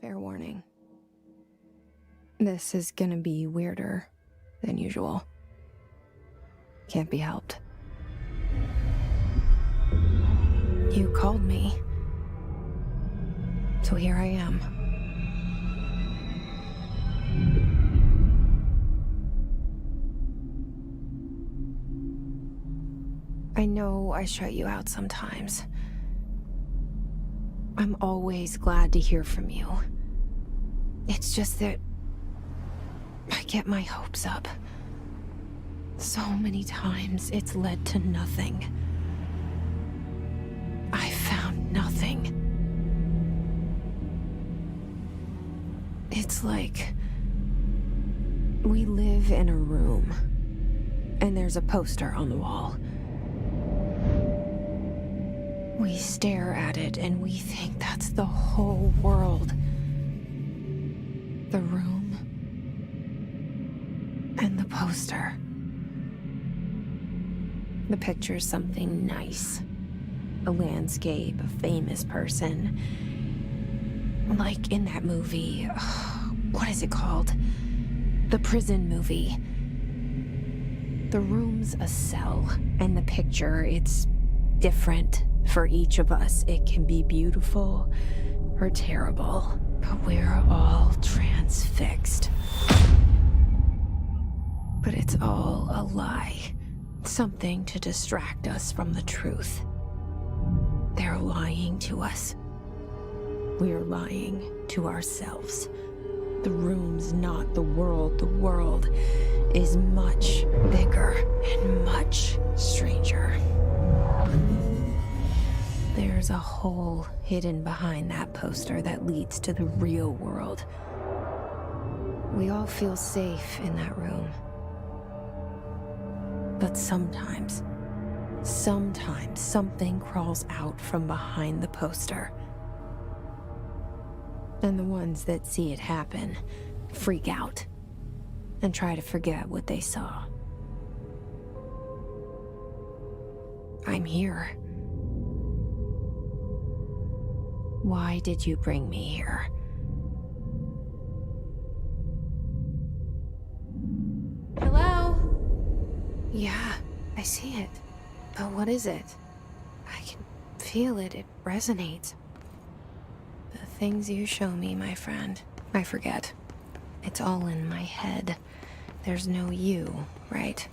Fair warning. This is gonna be weirder than usual. Can't be helped. You called me. So here I am. I know I shut you out sometimes. I'm always glad to hear from you. It's just that I get my hopes up. So many times it's led to nothing. I found nothing. It's like we live in a room, and there's a poster on the wall. We stare at it and we think that's the whole world. The room and the poster. The picture's something nice. A landscape, a famous person. Like in that movie, what is it called? The prison movie. The room's a cell, and the picture, it's different for each of us. It can be beautiful or terrible, but we're all transfixed. But it's all a lie. Something to distract us from the truth. They're lying to us. We're lying to ourselves. The room's not the world. The world is much bigger and much stranger. There's a hole hidden behind that poster that leads to the real world. We all feel safe in that room. But sometimes something crawls out from behind the poster. And the ones that see it happen freak out and try to forget what they saw. I'm here. Why did you bring me here? Hello? Yeah, I see it. But what is it? I can feel it. It resonates. The things you show me, my friend, I forget. It's all in my head. There's no you, right?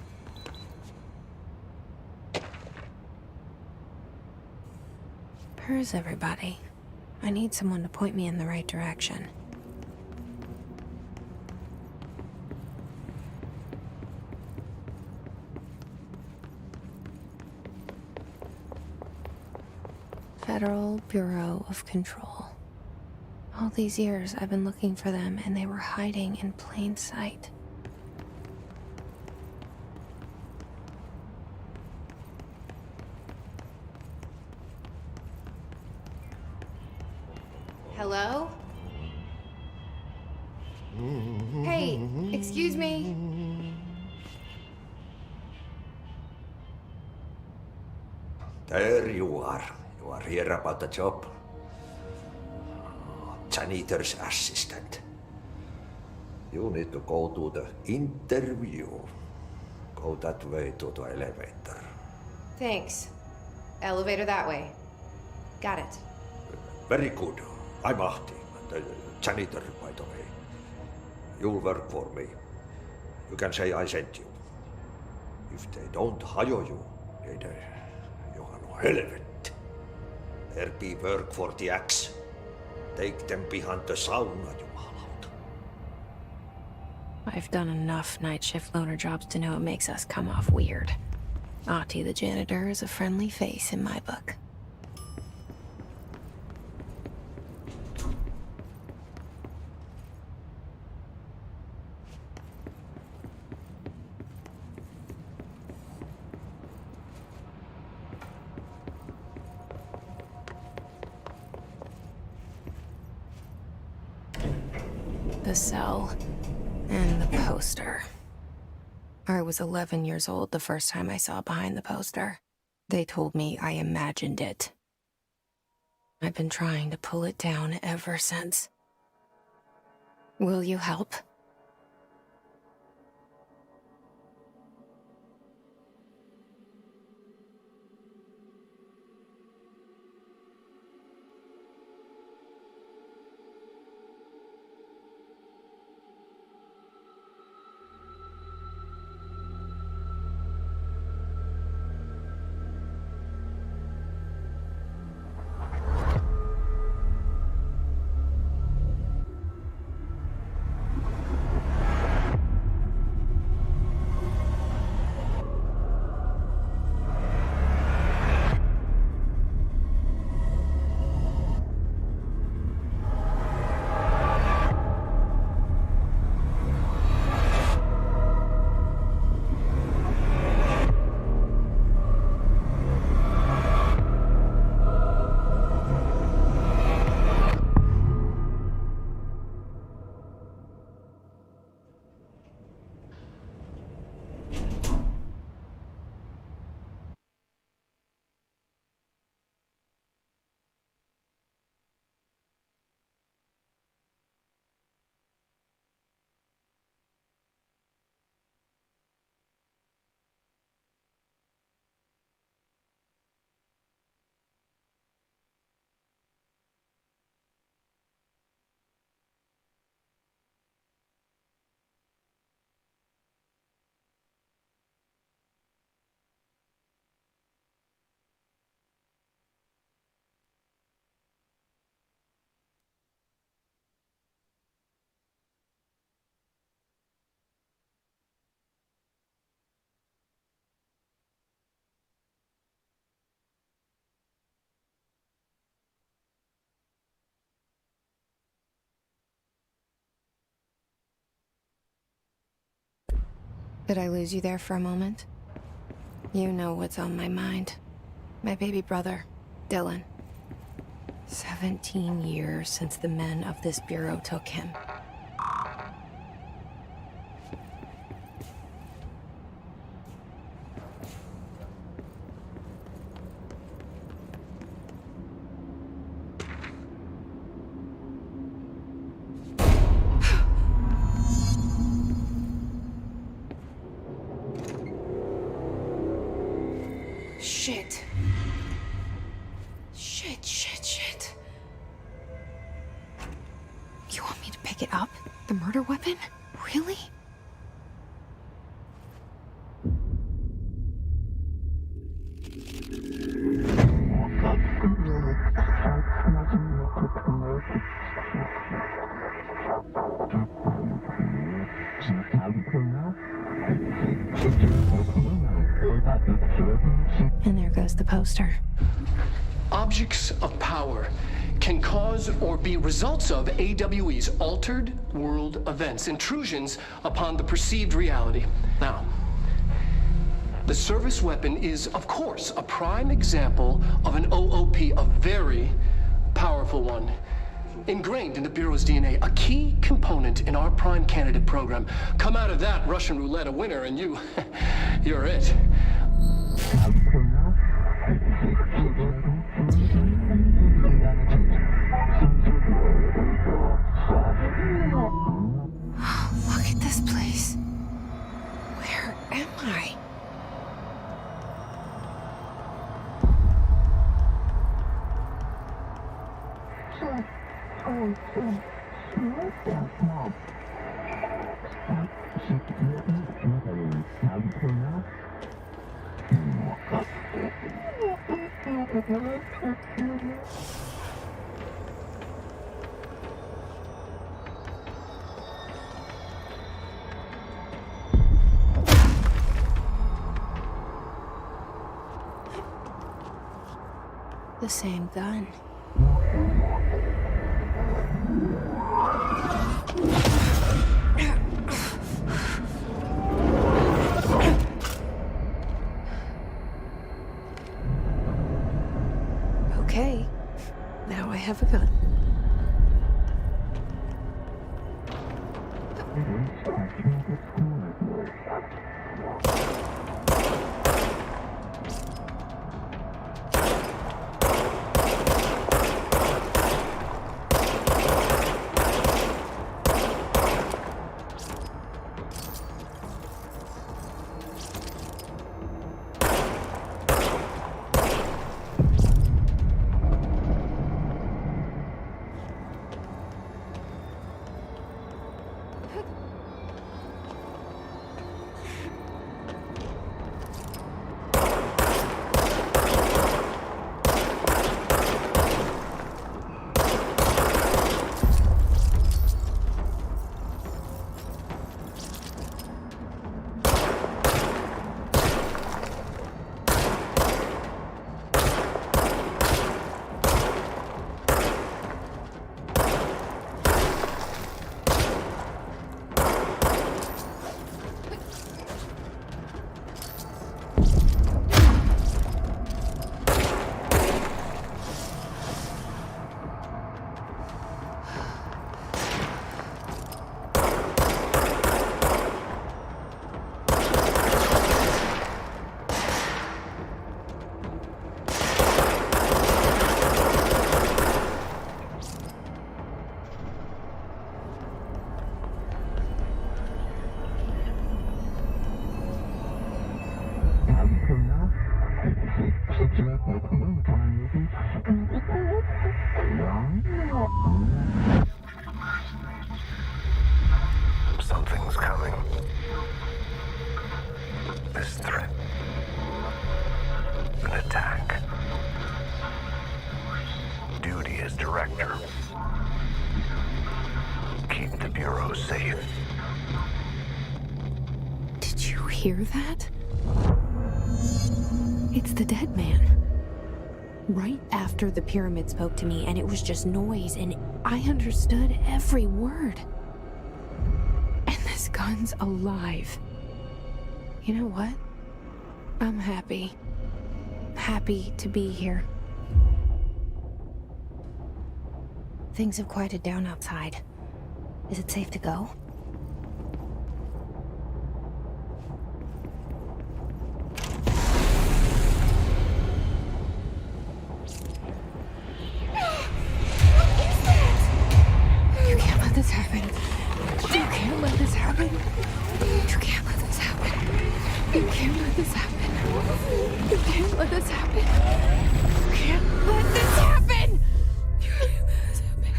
Where's everybody? I need someone to point me in the right direction. Federal Bureau of Control. All these years I've been looking for them, and they were hiding in plain sight. Hello? Hey, excuse me. There you are. You are here about the job. Janitor's assistant. You need to go to the interview. Go that way to the elevator. Thanks. Elevator that way. Got it. Very good. I'm Ahti, the janitor, by the way. You'll work for me. You can say I sent you. If they don't hire you, then you are no helvet. There be work for the axe. Take them behind the sauna, jumalauta. I've done enough night shift loner jobs to know it makes us come off weird. Ahti the janitor is a friendly face in my book. The cell and the poster. I was 11 years old the first time I saw behind the poster. They told me I imagined it. I've been trying to pull it down ever since. Will you help? Did I lose you there for a moment? You know what's on my mind. My baby brother, Dylan. 17 years since the men of this bureau took him. Shit. Shit. You want me to pick it up? The murder weapon? Really? And there goes the poster. Objects of power can cause or be results of AWE's altered world events, intrusions upon the perceived reality. Now, the service weapon is, of course, a prime example of an OOP, a very powerful one. Ingrained in the Bureau's DNA, a key component in our prime candidate program. Come out of that Russian roulette a winner and you're it. Look at this place. Where am I? The same gun. Okay, now I have a gun. that? Something's coming. This threat. An attack. Duty as director. Keep the Bureau safe. Did you hear that? It's the dead man. Right after the pyramid spoke to me, and it was just noise, and I understood every word. And this gun's alive. You know what? I'm happy. Happy to be here. Things have quieted down outside. Is it safe to go? You can't let this happen. You can't let this happen. You can't let this happen. You can't let this happen. You can't let this happen. You can't let this happen. You can't let this happen.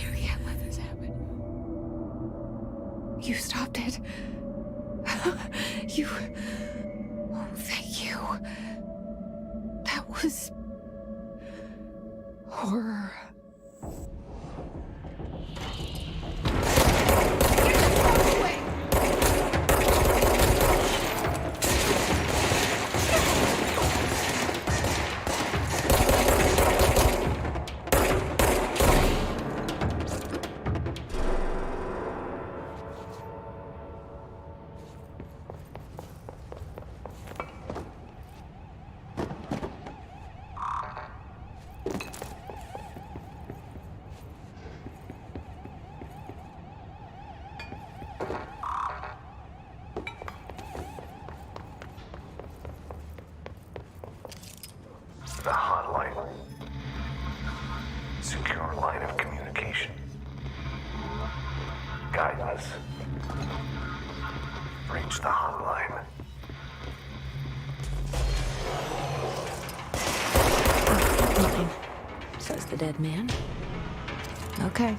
You can't let this happen. You stopped it. You... Oh, thank you. That was... horror. The hotline. Secure line of communication. Guidance. Reach the hotline. Says the dead man. Okay.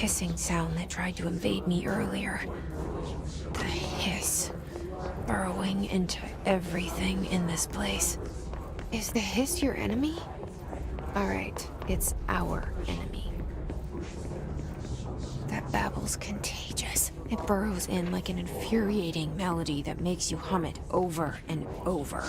hissing sound that tried to invade me earlier. The hiss, burrowing into everything in this place. Is the hiss your enemy? Alright, it's our enemy. That babble's contagious. It burrows in like an infuriating melody that makes you hum it over and over.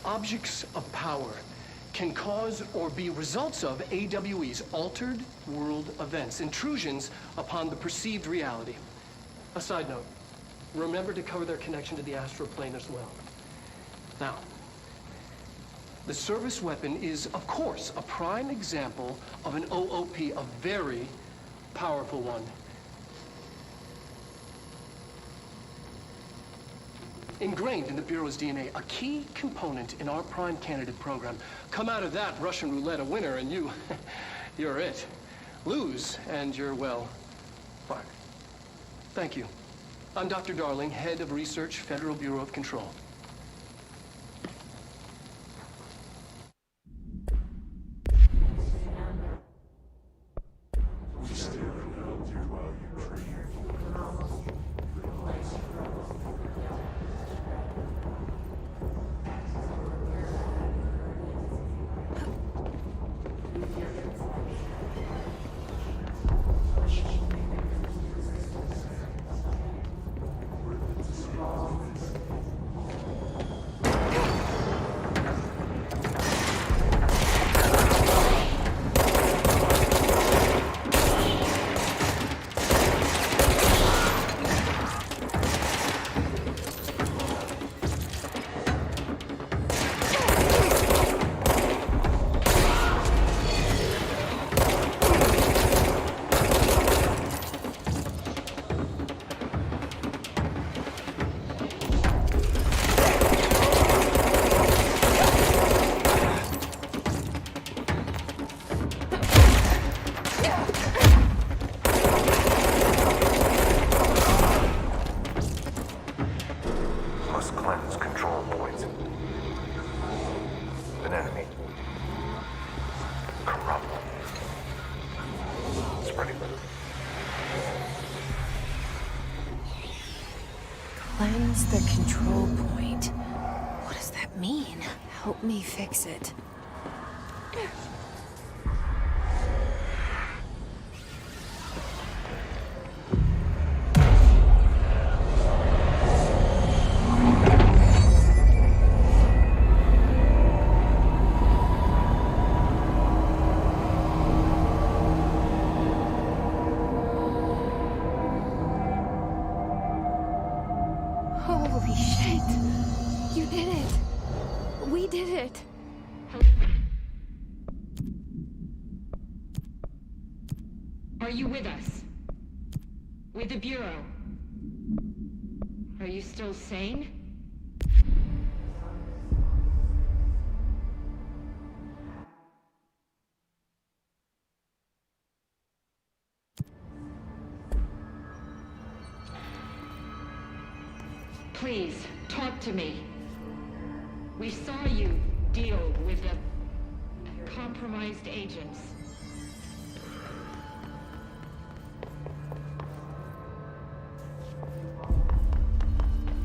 Objects of power can cause or be results of AWE's altered world events, intrusions upon the perceived reality. A side note, remember to cover their connection to the astral plane as well. Now, the service weapon is, of course, a prime example of an OOP, a very powerful one. Ingrained in the Bureau's DNA, a key component in our prime candidate program. Come out of that Russian roulette a winner and you're it. Lose and you're, well, fired. Thank you. I'm Dr. Darling, head of research, Federal Bureau of Control. Cleanse the control point. What does that mean? Help me fix it. Holy shit! You did it! We did it! Are you with us? With the Bureau? Are you still sane? Please, talk to me. We saw you deal with the compromised agents.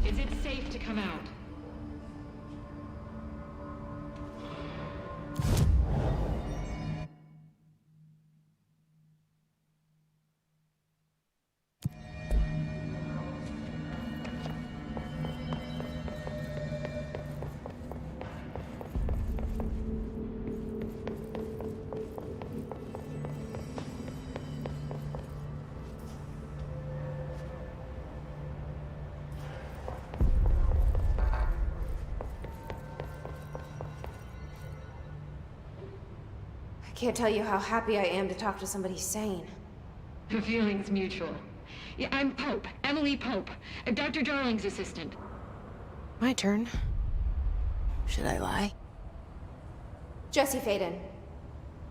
Is it safe to come out? I can't tell you how happy I am to talk to somebody sane. The feeling's mutual. Yeah, I'm Pope, Emily Pope, Dr. Darling's assistant. My turn. Should I lie? Jesse Faden.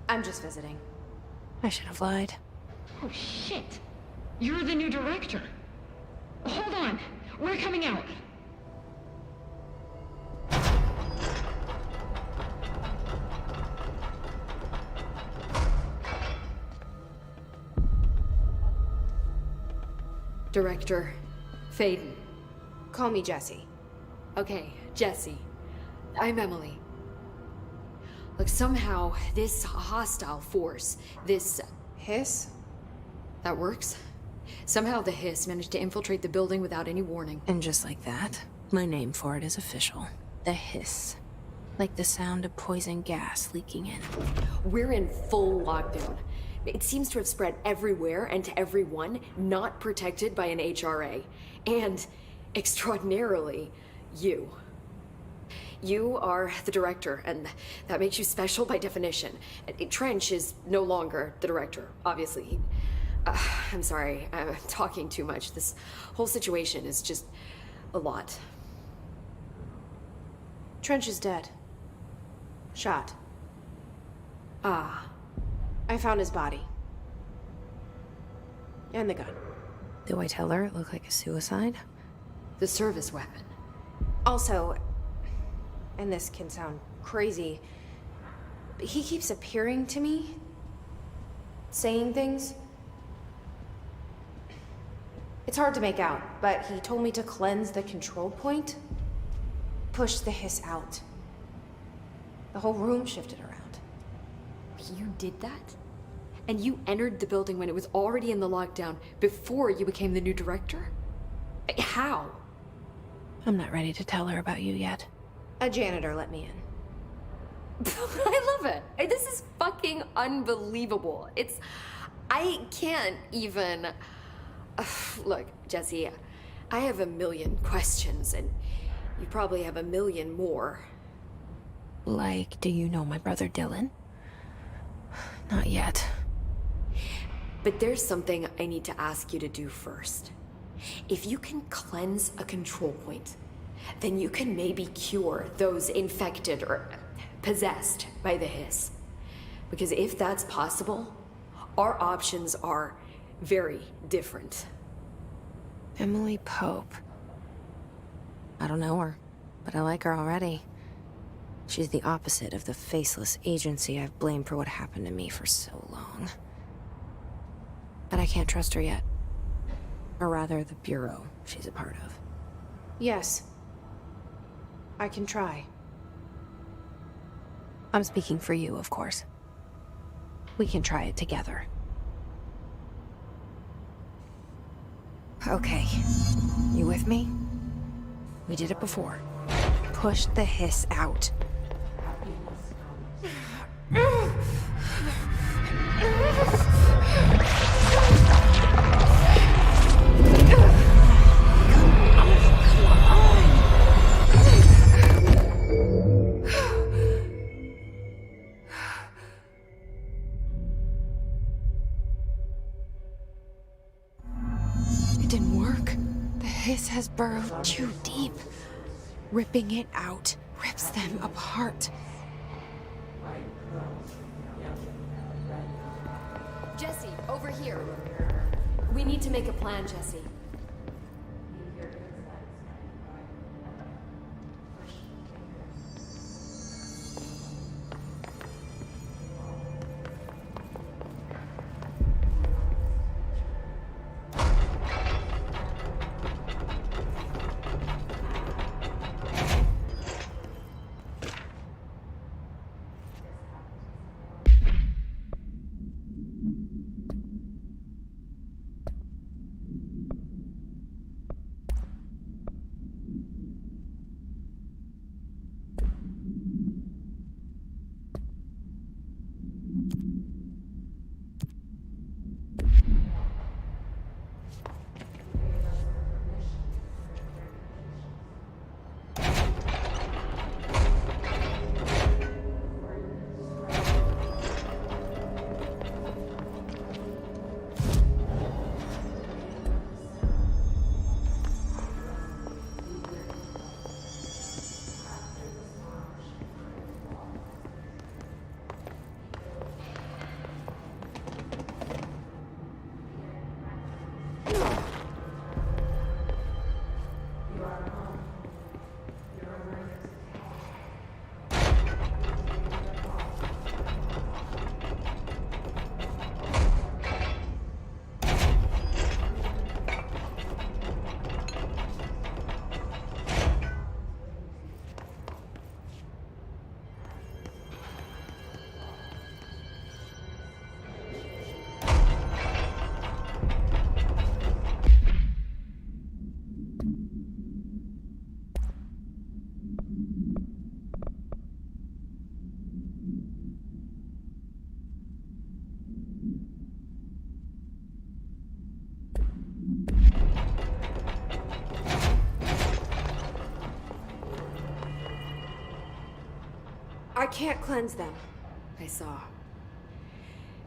I'm just visiting. I should have lied. Oh, shit. You're the new director. Hold on. We're coming out. Director Faden. Call me Jesse. Okay, Jesse. I'm Emily. Look, somehow this hostile force, this... Hiss? that works? Somehow the hiss managed to infiltrate the building without any warning. And just like that, my name for it is official. The hiss. Like the sound of poison gas leaking in. We're in full lockdown. It seems to have spread everywhere and to everyone not protected by an HRA. And, extraordinarily, you. You are the director, and that makes you special by definition. Trench is no longer the director, obviously. I'm sorry, I'm talking too much. This whole situation is just a lot. Trench is dead. Shot. Ah. I found his body. And the gun. Do I tell her it looked like a suicide? The service weapon. Also, and this can sound crazy, but he keeps appearing to me, saying things. It's hard to make out, but he told me to cleanse the control point, push the hiss out. The whole room shifted around. You did that? And you entered the building when it was already in the lockdown, before you became the new director? How? I'm not ready to tell her about you yet. A janitor let me in. I love it. This is fucking unbelievable. I can't even... Look, Jesse, I have a million questions, and you probably have a million more. Like, do you know my brother Dylan? Not yet. But there's something I need to ask you to do first. If you can cleanse a control point, then you can maybe cure those infected or possessed by the hiss. Because if that's possible, our options are very different. Emily Pope. I don't know her, but I like her already. She's the opposite of the faceless agency I've blamed for what happened to me for so long. But I can't trust her yet. Or rather, the Bureau she's a part of. Yes. I can try. I'm speaking for you, of course. We can try it together. Okay. You with me? We did it before. Push the hiss out. It didn't work. The hiss has burrowed too deep. Ripping it out rips them apart. Jesse, over here. We need to make a plan, Jesse. I can't cleanse them. I saw.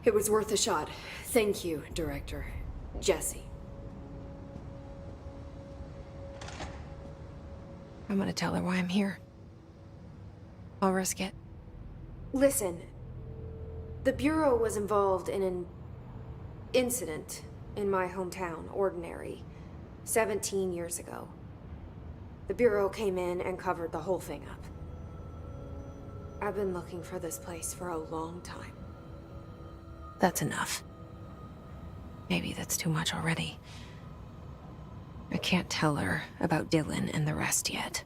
It was worth a shot. Thank you, Director. Jesse. I'm gonna tell her why I'm here. I'll risk it. Listen, the Bureau was involved in an incident in my hometown, Ordinary, 17 years ago. The Bureau came in and covered the whole thing up. I've been looking for this place for a long time. That's enough. Maybe that's too much already. I can't tell her about Dylan and the rest yet.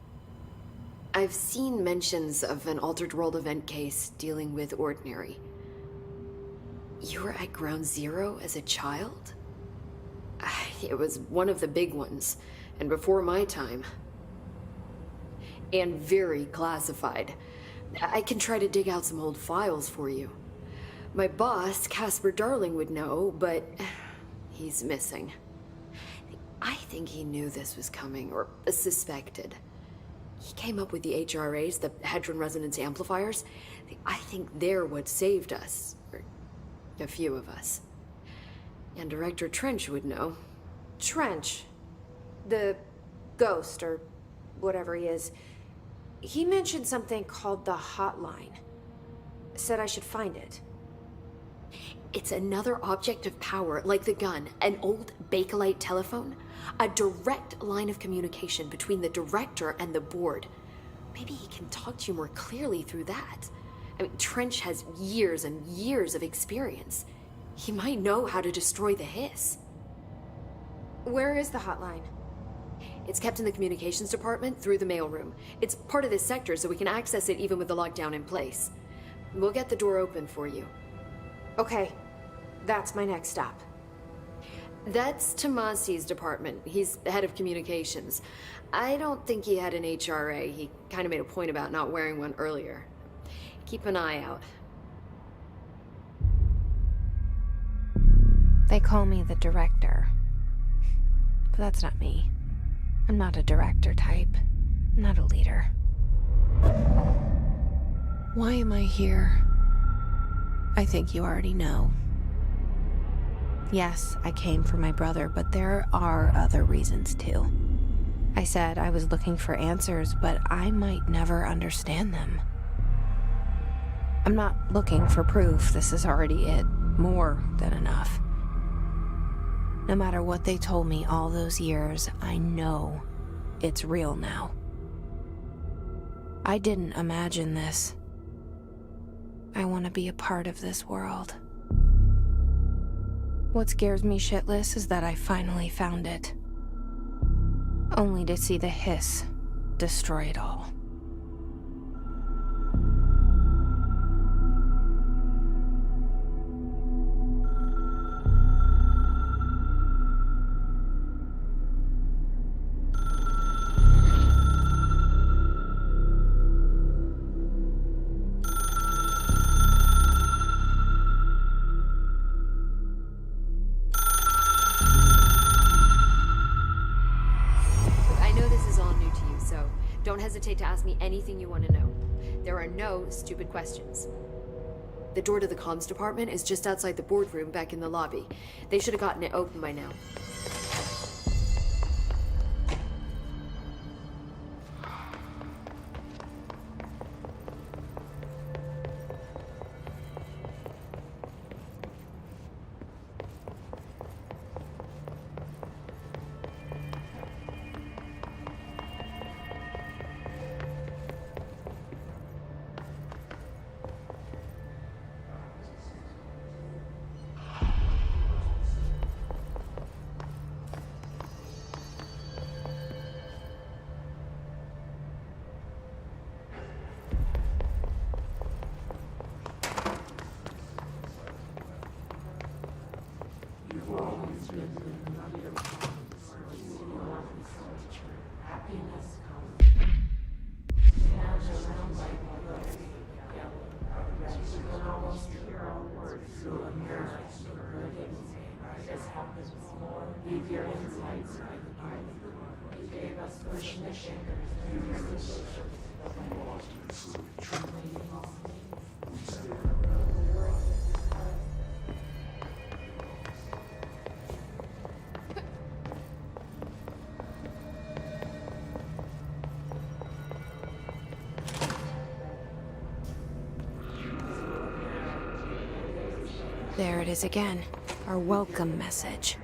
I've seen mentions of an Altered World event case dealing with Ordinary. You were at Ground Zero as a child? It was one of the big ones, and before my time. And very classified. I can try to dig out some old files for you. My boss, Casper Darling, would know, but he's missing. I think he knew this was coming, or suspected. He came up with the HRAs, the Hadron Resonance Amplifiers. I think they're what saved us. Or a few of us. And Director Trench would know. Trench, the ghost, or whatever he is, he mentioned something called the Hotline. Said I should find it. It's another object of power, like the gun, an old Bakelite telephone. A direct line of communication between the director and the board. Maybe he can talk to you more clearly through that. I mean, Trench has years and years of experience. He might know how to destroy the hiss. Where is the Hotline? It's kept in the communications department through the mailroom. It's part of this sector, so we can access it even with the lockdown in place. We'll get the door open for you. Okay, that's my next stop. That's Tomasi's department. He's the head of communications. I don't think he had an HRA. He kind of made a point about not wearing one earlier. Keep an eye out. They call me the director. But that's not me. I'm not a director type. I'm not a leader. Why am I here? I think you already know. Yes, I came for my brother, but there are other reasons too. I said I was looking for answers, but I might never understand them. I'm not looking for proof. This is already it. More than enough. No matter what they told me all those years, I know it's real now. I didn't imagine this. I want to be a part of this world. What scares me shitless is that I finally found it. Only to see the hiss destroy it all. Don't hesitate to ask me anything you want to know. There are no stupid questions. The door to the comms department is just outside the boardroom back in the lobby. They should have gotten it open by now. There it is again. Our welcome message.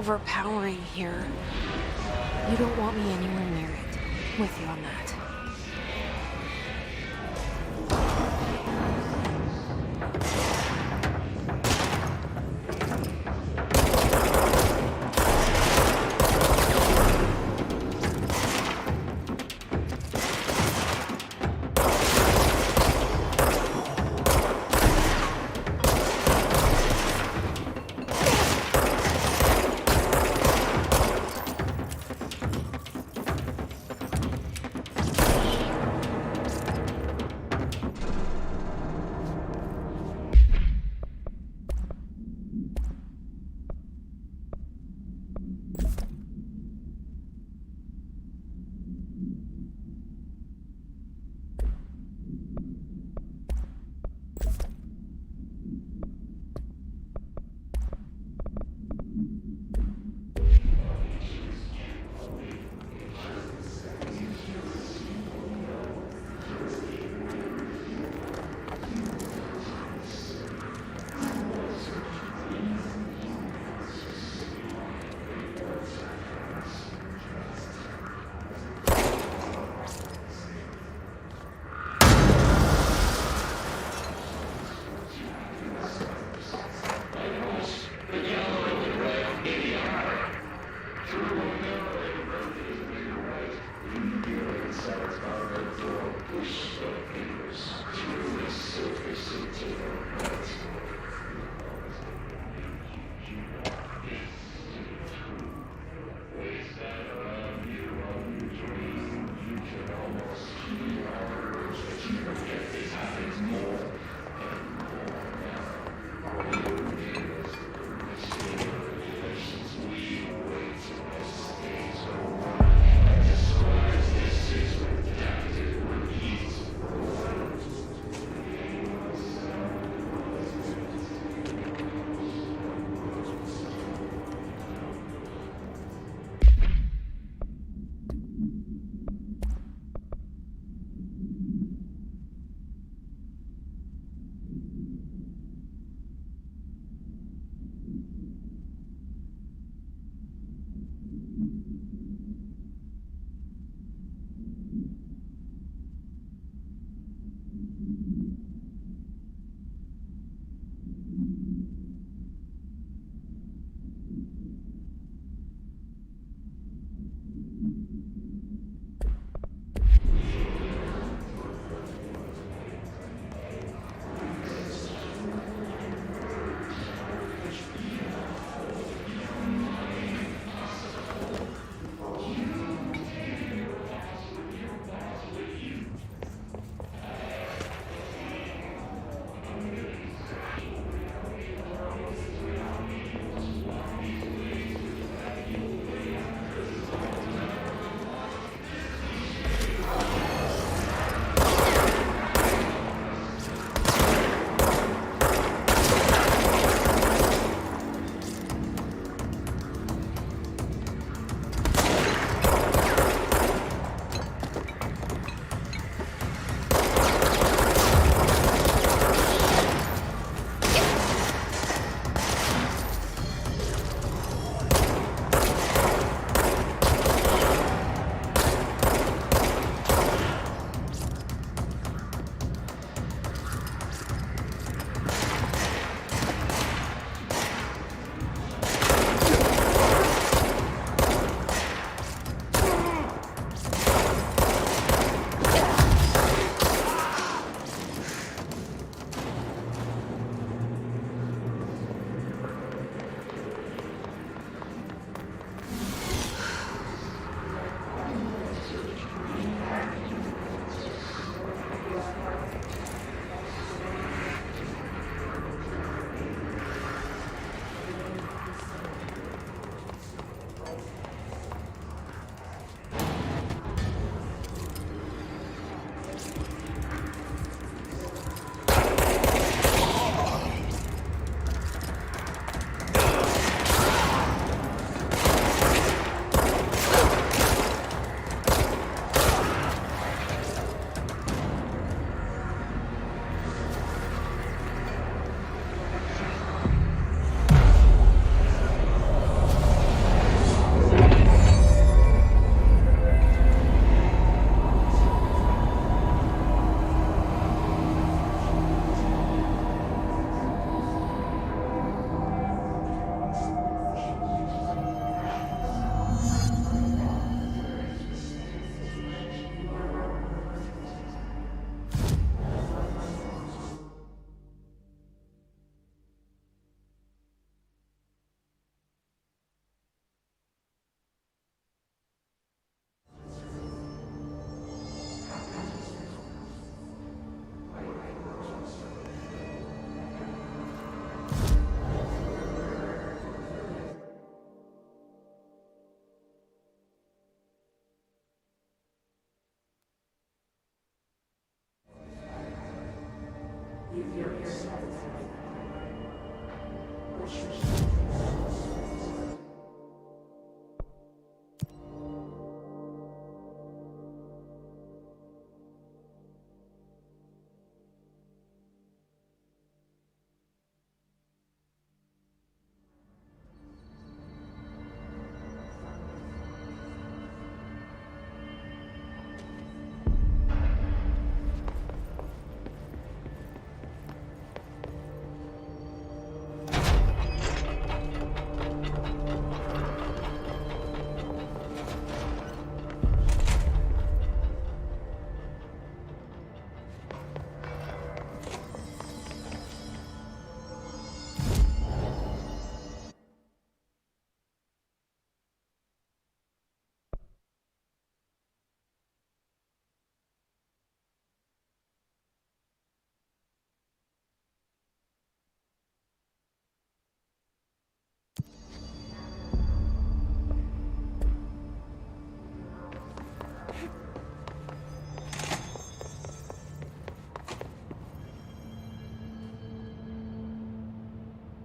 overpowering here. You don't want me anywhere near it. With you on that.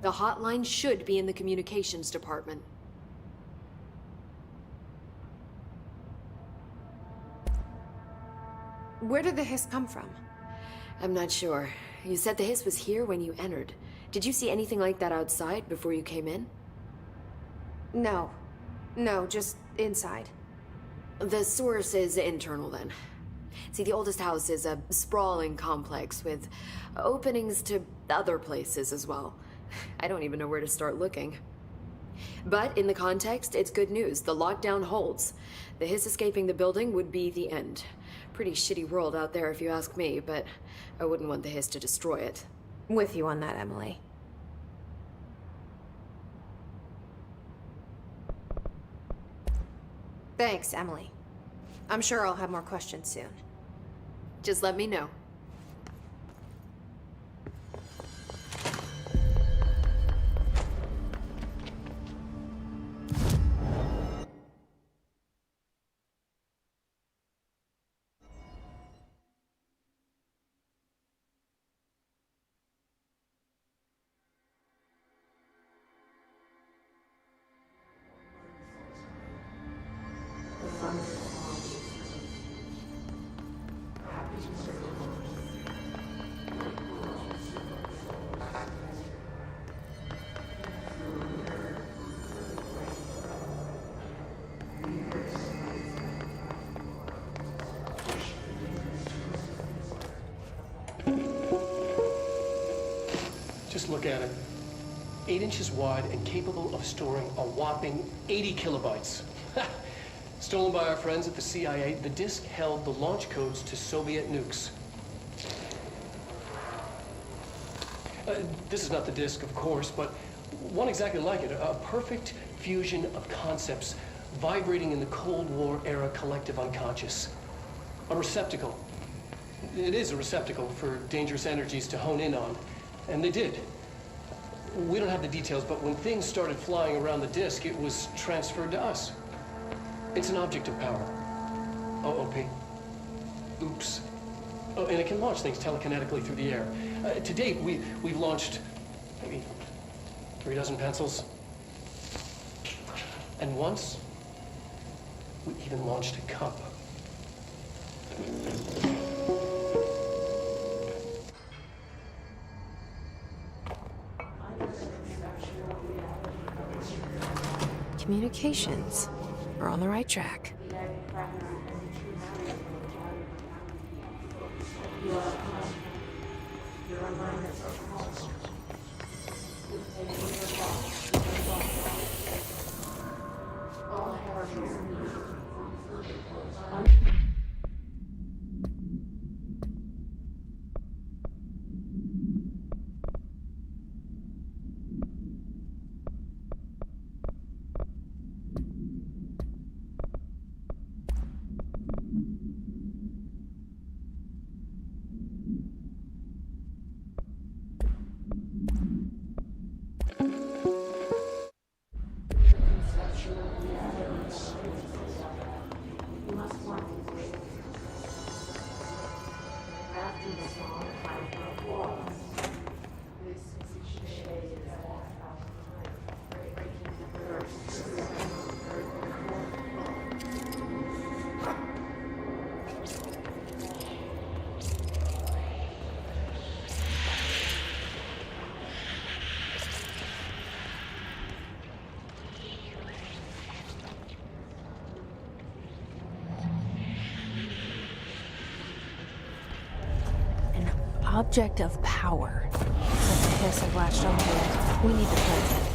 The hotline should be in the communications department. Where did the hiss come from? I'm not sure. You said the hiss was here when you entered. Did you see anything like that outside before you came in? No. No, just inside. The source is internal, then. See, the oldest house is a sprawling complex with openings to other places as well. I don't even know where to start looking. But in the context, it's good news. The lockdown holds. The hiss escaping the building would be the end. Pretty shitty world out there if you ask me, but I wouldn't want the hiss to destroy it. With you on that, Emily. Thanks, Emily. I'm sure I'll have more questions soon. Just let me know. Just look at it. 8 inches wide and capable of storing a whopping 80 kilobytes. Stolen by our friends at the CIA, the disk held the launch codes to Soviet nukes. This is not the disk, of course, but one exactly like it. A perfect fusion of concepts vibrating in the Cold War era collective unconscious. A receptacle. It is a receptacle for dangerous energies to hone in on. And they did. We don't have the details, but when things started flying around the disk, it was transferred to us. It's an object of power. OOP. Oops. Oh, and it can launch things telekinetically through the air. To date, we've launched maybe 3 dozen pencils. And once, we even launched a cup. Communications. We're on the right track. You must want object of power. Like the hiss I've latched onto. We need to cleanse it.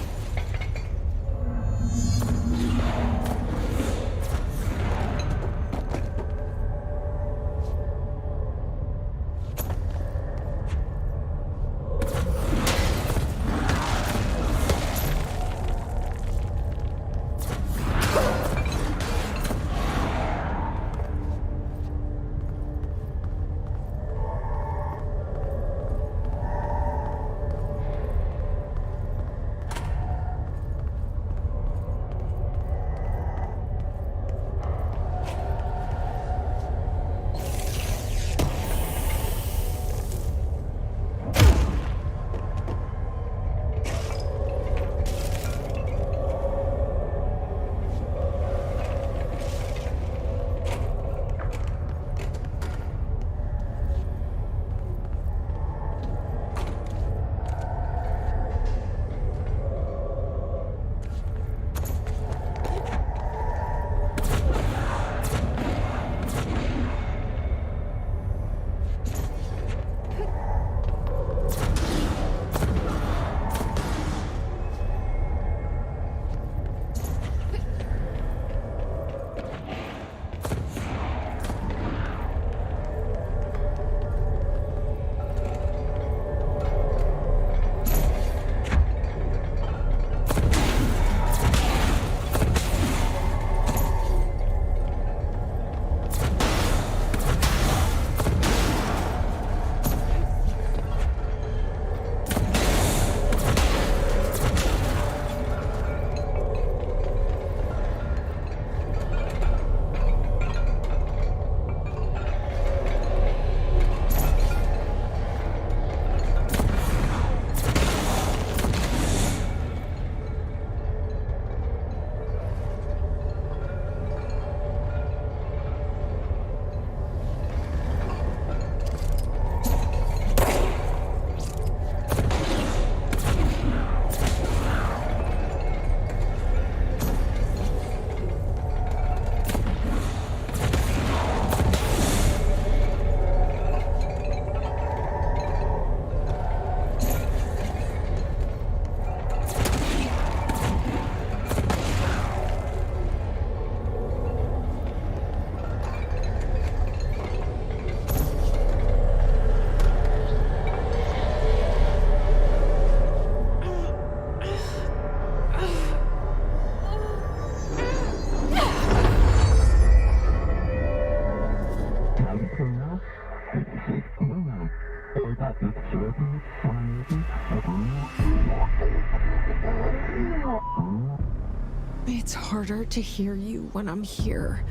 It's harder to hear you when I'm here.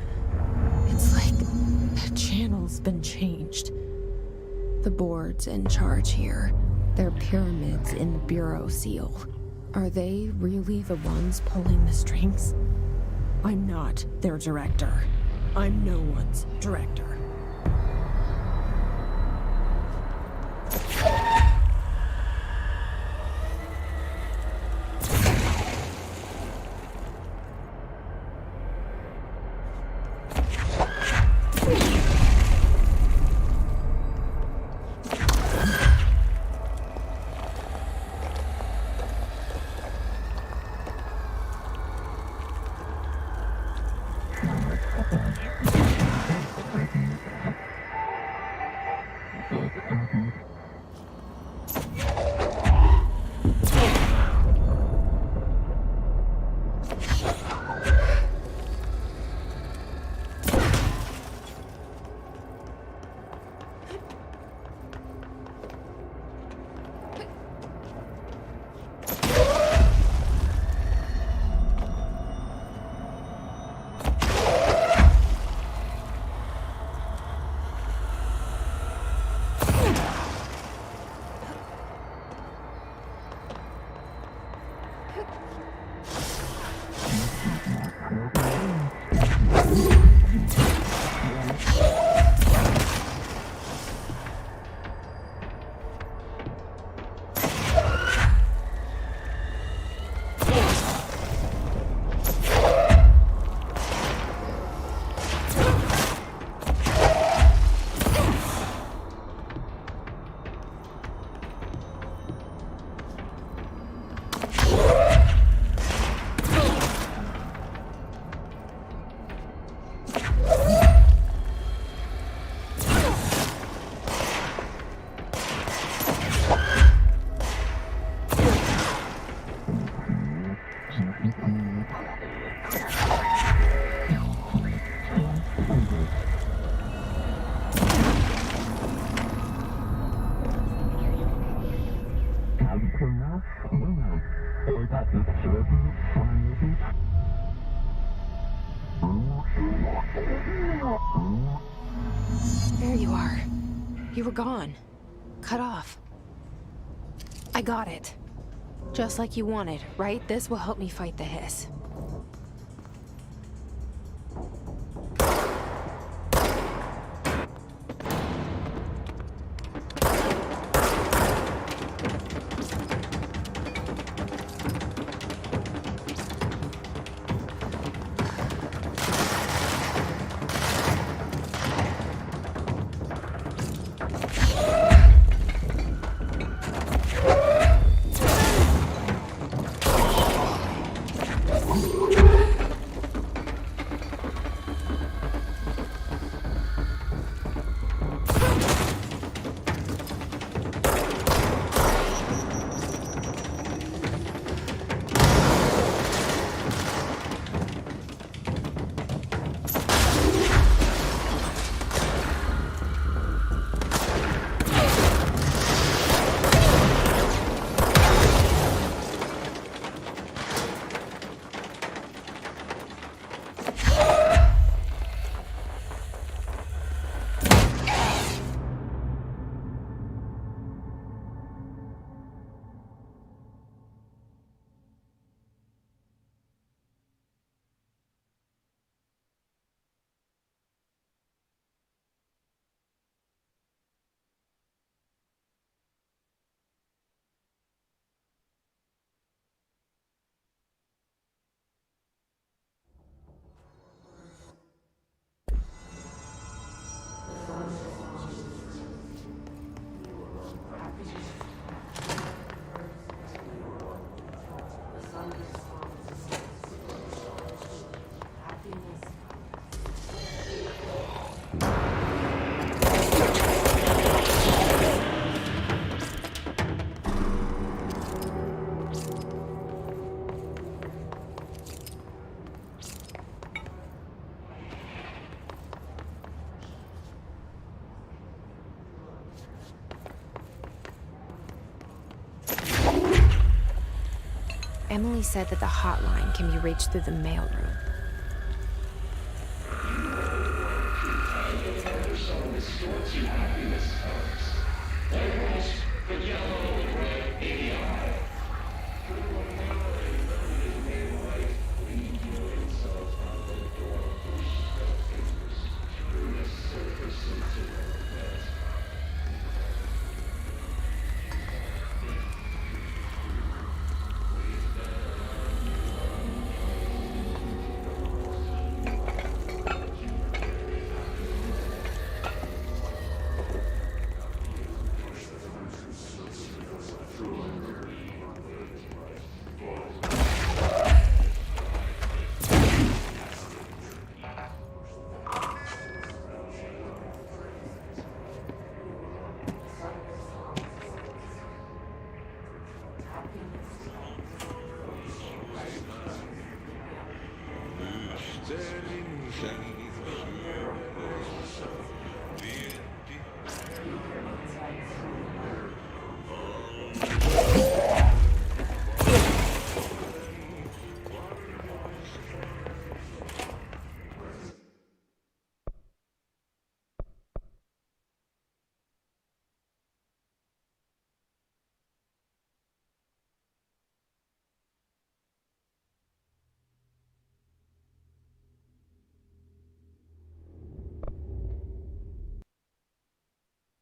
It's like the channel's been changed. The board's in charge here. They're pyramids in the Bureau seal. Are they really the ones pulling the strings? I'm not their director. I'm no one's director. There you are. You were gone. Cut off. I got it. Just like you wanted, right? This will help me fight the hiss. Emily said that the hotline can be reached through the mailroom.